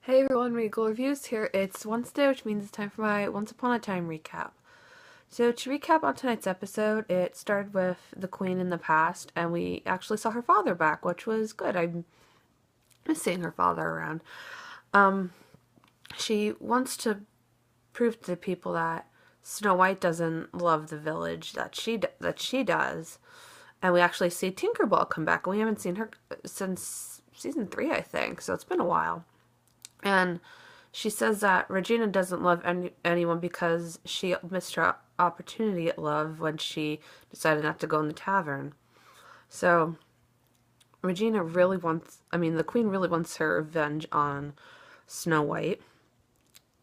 Hey everyone, Regal Reviews here. It's Wednesday, which means it's time for my Once Upon a Time recap. So to recap on tonight's episode, it started with the Queen in the past, and we actually saw her father back, which was good. I miss seeing her father around. Um, she wants to prove to the people that Snow White doesn't love the village that she does, and we actually see Tinkerbell come back, and we haven't seen her since season 3, I think. So it's been a while. And she says that Regina doesn't love anyone because she missed her opportunity at love when she decided not to go in the tavern. So the Queen really wants her revenge on Snow White.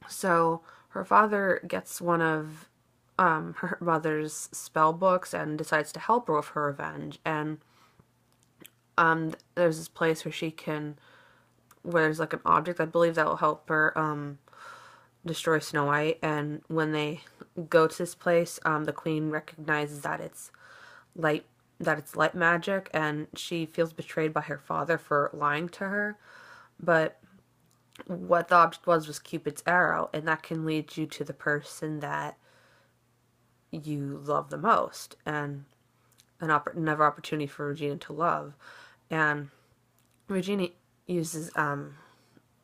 So her father gets one of her mother's spell books and decides to help her with her revenge. And there's this place where there's like an object, I believe, that will help her destroy Snow White. And when they go to this place, the Queen recognizes that it's light magic, and she feels betrayed by her father for lying to her. But what the object was Cupid's arrow, and that can lead you to the person that you love the most, and another opportunity for Regina to love. And Regina uses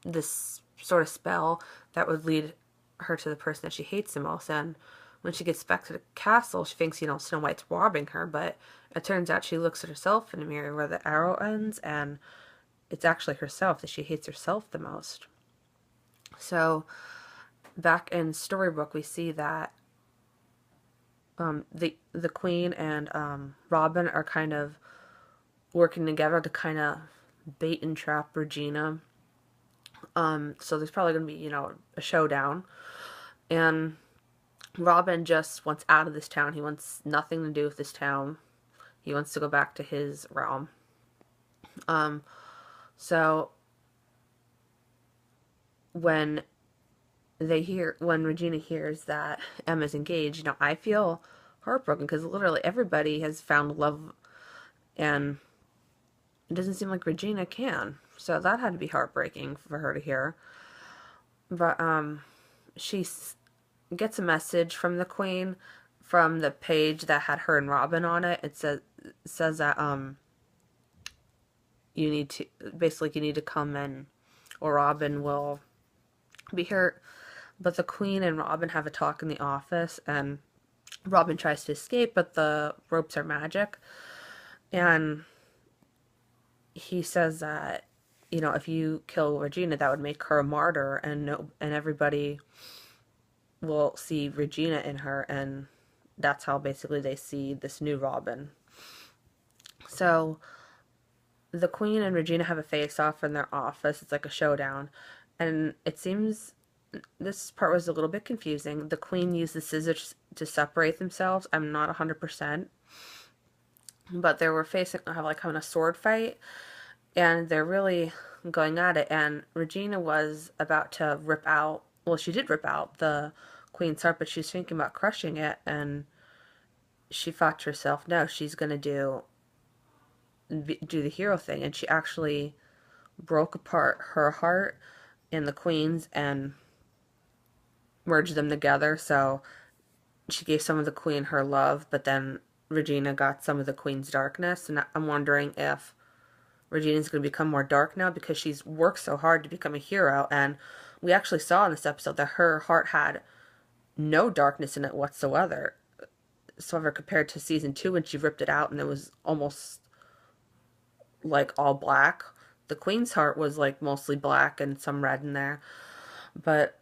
this sort of spell that would lead her to the person that she hates the most. And when she gets back to the castle, she thinks, Snow White's robbing her, but it turns out she looks at herself in the mirror where the arrow ends, and it's actually herself, that she hates herself the most. So back in Storybook, we see that the Queen and Robin are kind of working together to kind of bait and trap Regina. So there's probably going to be, a showdown. And Robin just wants out of this town. He wants nothing to do with this town. He wants to go back to his realm. So when when Regina hears that Emma's engaged, I feel heartbroken because literally everybody has found love, and it doesn't seem like Regina can. So that had to be heartbreaking for her to hear. But she gets a message from the Queen from the page that had her and Robin on it. It says that you need to come in, or Robin will be hurt. But the Queen and Robin have a talk in the office, and Robin tries to escape, but the ropes are magic. And he says that, if you kill Regina, that would make her a martyr, and everybody will see Regina in her, and that's how basically they see this new Robin. So the Queen and Regina have a face-off in their office. It's like a showdown, and it seems this part was a little bit confusing. The Queen used the scissors to separate themselves. I'm not 100%, but they were having a sword fight, and they're really going at it. And Regina was about to rip out. Well, she did rip out the Queen's heart, but she's thinking about crushing it, and she thought to herself, no, she's gonna do the hero thing, and she actually broke apart her heart and the Queen's and merged them together. So she gave some of the Queen her love, but then Regina got some of the Queen's darkness, and I'm wondering if Regina's going to become more dark now because she's worked so hard to become a hero. And we actually saw in this episode that her heart had no darkness in it whatsoever, compared to season 2 when she ripped it out and it was almost like all black. The Queen's heart was like mostly black and some red in there, but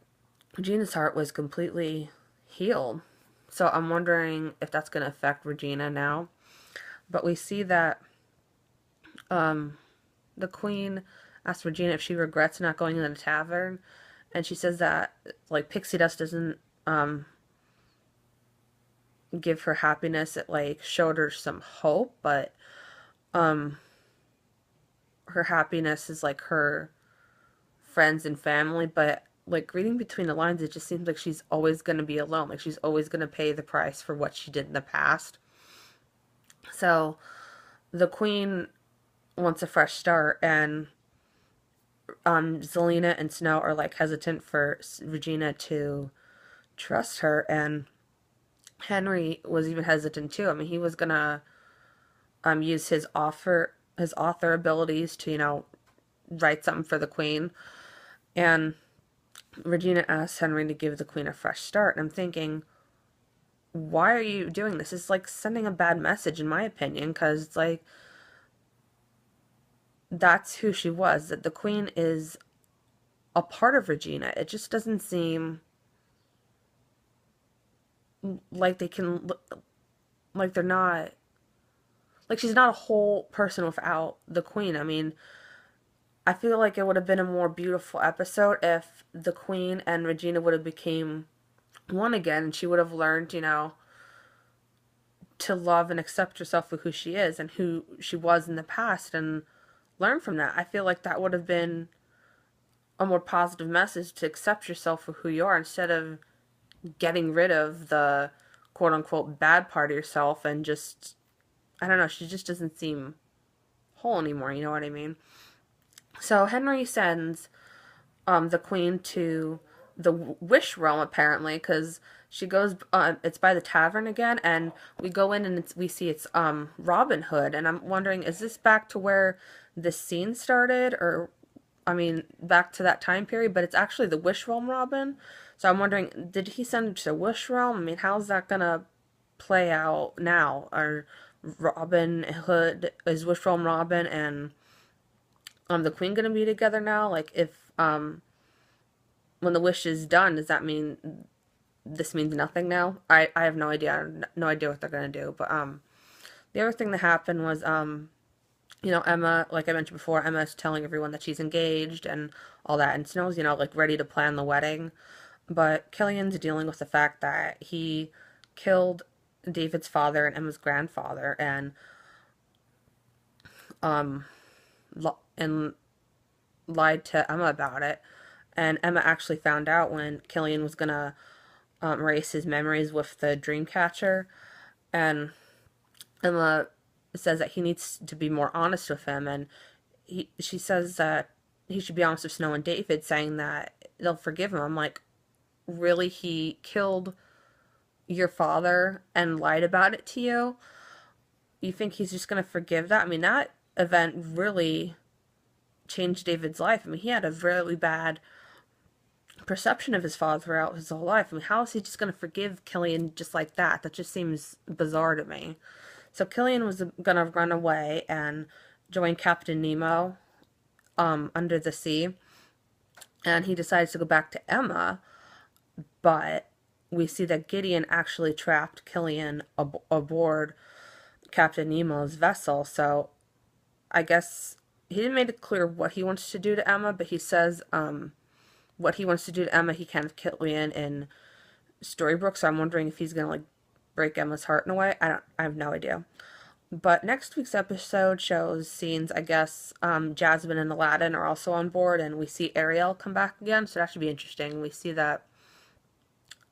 Regina's heart was completely healed. So I'm wondering if that's going to affect Regina now. But we see that the Queen asks Regina if she regrets not going in the tavern, and she says that pixie dust doesn't give her happiness. It showed her some hope, but her happiness is her friends and family. But reading between the lines, it just seems like she's always going to be alone. She's always going to pay the price for what she did in the past. So the Queen wants a fresh start, and Zelina and Snow are like hesitant for Regina to trust her, and Henry was even hesitant too. I mean, he was gonna use his author abilities to, write something for the Queen, and Regina asks Henry to give the Queen a fresh start. And I'm thinking, why are you doing this? It's like sending a bad message, in my opinion, because it's like that's who she was. That the Queen is a part of Regina. It just doesn't seem like they can, like they're not, like she's not a whole person without the Queen. I mean, I feel like it would have been a more beautiful episode if the Queen and Regina would have became one again, and she would have learned, to love and accept herself for who she is and who she was in the past, and learn from that. I feel like that would have been a more positive message, to accept yourself for who you are, instead of getting rid of the quote unquote bad part of yourself and just, I don't know, she just doesn't seem whole anymore, you know what I mean? So Henry sends the Queen to the Wish Realm, apparently, because she goes, it's by the tavern again, and we go in and we see it's Robin Hood, and I'm wondering, is this back to where this scene started, or, I mean, back to that time period? But it's actually the Wish Realm Robin, so I'm wondering, did he send her to the Wish Realm? I mean, how's that gonna play out now? Are Robin Hood, is Wish Realm Robin and the Queen gonna be together now? Like, if when the wish is done, does that mean this means nothing now? I have no idea. No idea what they're gonna do. But the other thing that happened was Emma, like I mentioned before, Emma's telling everyone that she's engaged and all that, and Snow's like ready to plan the wedding, but Killian's dealing with the fact that he killed David's father and Emma's grandfather, um and lied to Emma about it. And Emma actually found out when Killian was gonna erase his memories with the dream catcher. And Emma says that he needs to be more honest with him, and she says that he should be honest with Snow and David, saying that they'll forgive him. I'm like, really? He killed your father and lied about it to you? You think he's just gonna forgive that? I mean, that event really changed David's life. I mean, he had a really bad perception of his father throughout his whole life. I mean, how is he just going to forgive Killian just like that? That just seems bizarre to me. So Killian was going to run away and join Captain Nemo under the sea. And he decides to go back to Emma. But we see that Gideon actually trapped Killian aboard Captain Nemo's vessel. So I guess he didn't make it clear what he wants to do to Emma, but he says what he wants to do to Emma, he can have Killian in Storybrooke. So I'm wondering if he's gonna like break Emma's heart in a way. I have no idea. But next week's episode shows scenes, I guess, Jasmine and Aladdin are also on board, and we see Ariel come back again, so that should be interesting. We see that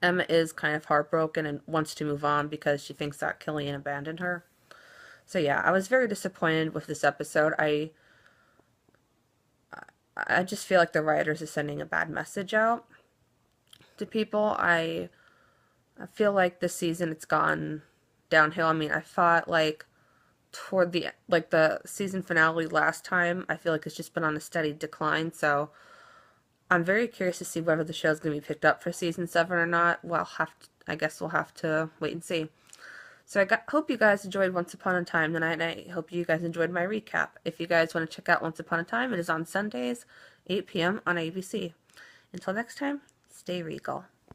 Emma is kind of heartbroken and wants to move on because she thinks that Killian abandoned her. So yeah, I was very disappointed with this episode. I just feel like the writers are sending a bad message out to people. I feel like this season it's gone downhill. I mean, I thought like toward the season finale last time, I feel like it's just been on a steady decline. So I'm very curious to see whether the show's going to be picked up for season 7 or not. Well, I guess we'll have to wait and see. So hope you guys enjoyed Once Upon a Time tonight, and I hope you guys enjoyed my recap. If you guys want to check out Once Upon a Time, it is on Sundays, 8 p.m. on ABC. Until next time, stay regal.